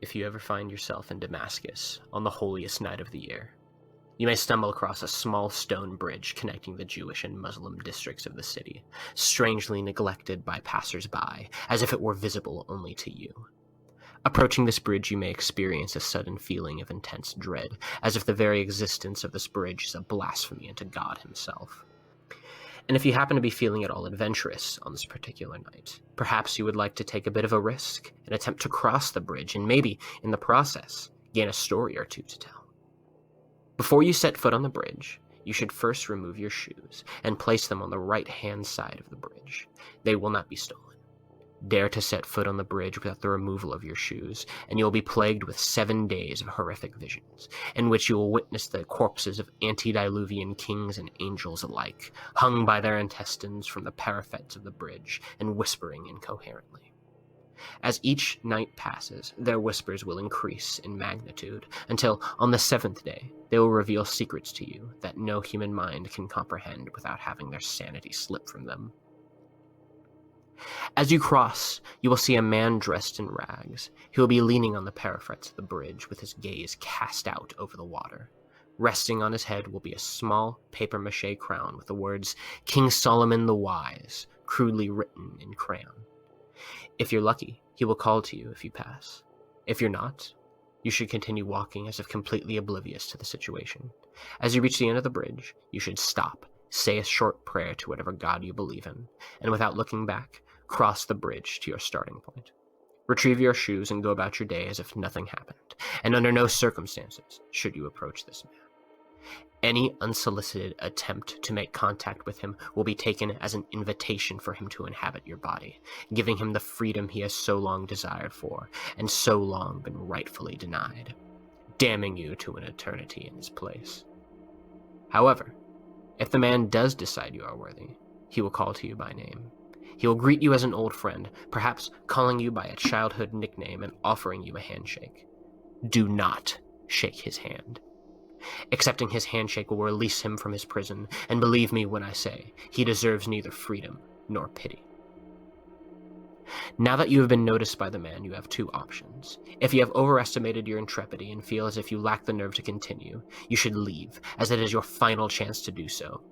If you ever find yourself in Damascus on the holiest night of the year, you may stumble across a small stone bridge connecting the Jewish and Muslim districts of the city, strangely neglected by passers-by, as if it were visible only to you. Approaching this bridge, you may experience a sudden feeling of intense dread, as if the very existence of this bridge is a blasphemy unto God himself. And if you happen to be feeling at all adventurous on this particular night, perhaps you would like to take a bit of a risk and attempt to cross the bridge and maybe, in the process, gain a story or two to tell. Before you set foot on the bridge, you should first remove your shoes and place them on the right-hand side of the bridge. They will not be stolen. Dare to set foot on the bridge without the removal of your shoes, and you will be plagued with 7 days of horrific visions, in which you will witness the corpses of antediluvian kings and angels alike, hung by their intestines from the parapets of the bridge and whispering incoherently. As each night passes, their whispers will increase in magnitude, until, on the 7th day, they will reveal secrets to you that no human mind can comprehend without having their sanity slip from them. As you cross, you will see a man dressed in rags. He will be leaning on the parapets of the bridge with his gaze cast out over the water. Resting on his head will be a small papier-mâché crown with the words, "King Solomon the Wise," crudely written in crayon. If you're lucky, he will call to you if you pass. If you're not, you should continue walking as if completely oblivious to the situation. As you reach the end of the bridge, you should stop, say a short prayer to whatever God you believe in, and without looking back, cross the bridge to your starting point. Retrieve your shoes and go about your day as if nothing happened, and under no circumstances should you approach this man. Any unsolicited attempt to make contact with him will be taken as an invitation for him to inhabit your body, giving him the freedom he has so long desired for, and so long been rightfully denied, damning you to an eternity in his place. However, if the man does decide you are worthy, he will call to you by name. He will greet you as an old friend, perhaps calling you by a childhood nickname and offering you a handshake. Do not shake his hand. Accepting his handshake will release him from his prison, and believe me when I say, he deserves neither freedom nor pity. Now that you have been noticed by the man, you have two options. If you have overestimated your intrepidity and feel as if you lack the nerve to continue, you should leave, as it is your final chance to do so.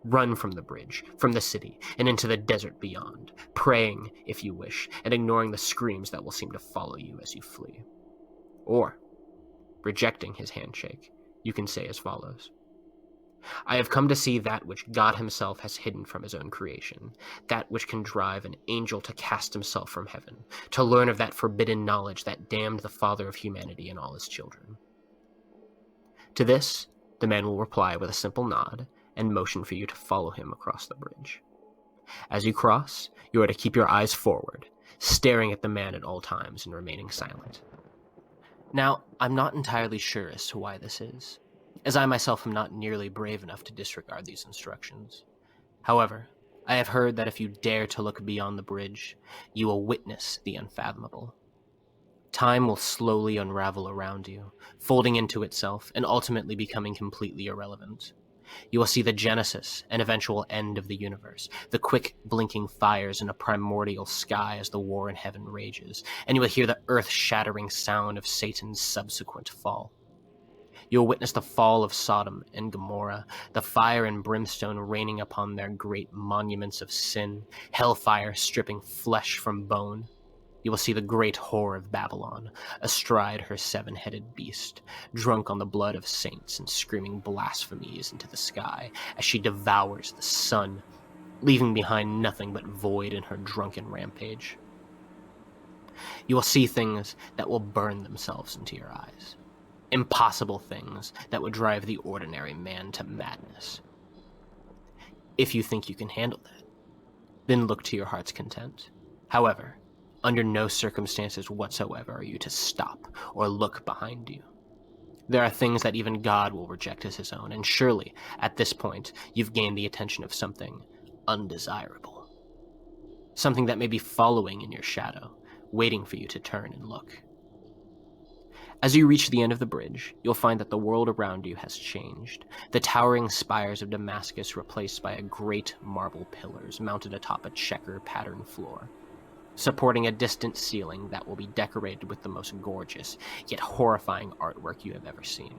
Run from the bridge, from the city, and into the desert beyond, praying, if you wish, and ignoring the screams that will seem to follow you as you flee. Or, rejecting his handshake, you can say as follows: I have come to see that which God himself has hidden from his own creation, that which can drive an angel to cast himself from heaven, to learn of that forbidden knowledge that damned the father of humanity and all his children. To this, the man will reply with a simple nod, and motion for you to follow him across the bridge. As you cross, you are to keep your eyes forward, staring at the man at all times and remaining silent. Now, I'm not entirely sure as to why this is, as I myself am not nearly brave enough to disregard these instructions. However, I have heard that if you dare to look beyond the bridge, you will witness the unfathomable. Time will slowly unravel around you, folding into itself and ultimately becoming completely irrelevant. You will see the genesis and eventual end of the universe, the quick blinking fires in a primordial sky as the war in heaven rages, and you will hear the earth-shattering sound of Satan's subsequent fall. You will witness the fall of Sodom and Gomorrah, the fire and brimstone raining upon their great monuments of sin, hellfire stripping flesh from bone. You will see the great whore of Babylon, astride her 7-headed beast, drunk on the blood of saints and screaming blasphemies into the sky as she devours the sun, leaving behind nothing but void in her drunken rampage. You will see things that will burn themselves into your eyes. Impossible things that would drive the ordinary man to madness. If you think you can handle that, then look to your heart's content. However, under no circumstances whatsoever are you to stop or look behind you. There are things that even God will reject as his own, and surely, at this point, you've gained the attention of something undesirable. Something that may be following in your shadow, waiting for you to turn and look. As you reach the end of the bridge, you'll find that the world around you has changed, the towering spires of Damascus replaced by great marble pillars mounted atop a checker-patterned floor. supporting a distant ceiling that will be decorated with the most gorgeous, yet horrifying artwork you have ever seen,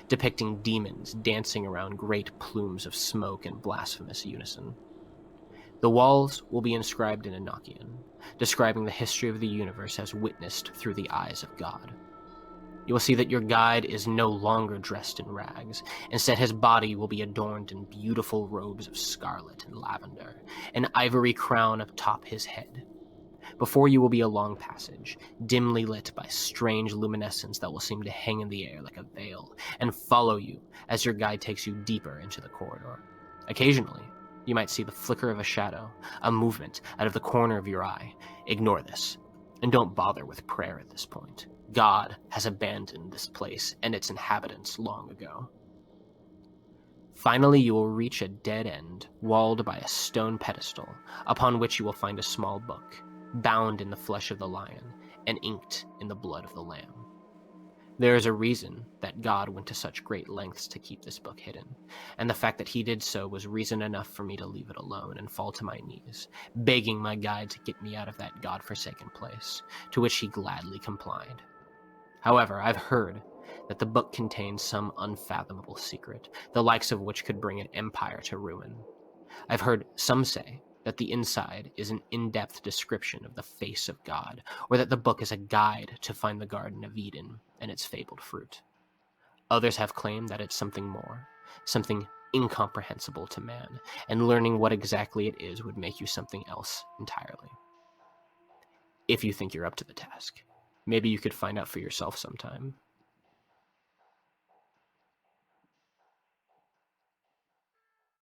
depicting demons dancing around great plumes of smoke in blasphemous unison. The walls will be inscribed in Enochian, describing the history of the universe as witnessed through the eyes of God. You will see that your guide is no longer dressed in rags. Instead, his body will be adorned in beautiful robes of scarlet and lavender, an ivory crown atop his head. Before you will be a long passage, dimly lit by strange luminescence that will seem to hang in the air like a veil, and follow you as your guide takes you deeper into the corridor. Occasionally, you might see the flicker of a shadow, a movement out of the corner of your eye. Ignore this, and don't bother with prayer at this point. God has abandoned this place and its inhabitants long ago. Finally, you will reach a dead end, walled by a stone pedestal, upon which you will find a small book, bound in the flesh of the lion and inked in the blood of the lamb. There is a reason that God went to such great lengths to keep this book hidden, and the fact that he did so was reason enough for me to leave it alone and fall to my knees, begging my guide to get me out of that godforsaken place, to which he gladly complied. However, I've heard that the book contains some unfathomable secret, the likes of which could bring an empire to ruin. I've heard some say that the inside is an in-depth description of the face of God, or that the book is a guide to find the Garden of Eden and its fabled fruit. Others have claimed that it's something more, something incomprehensible to man, and learning what exactly it is would make you something else entirely. If you think you're up to the task, maybe you could find out for yourself sometime.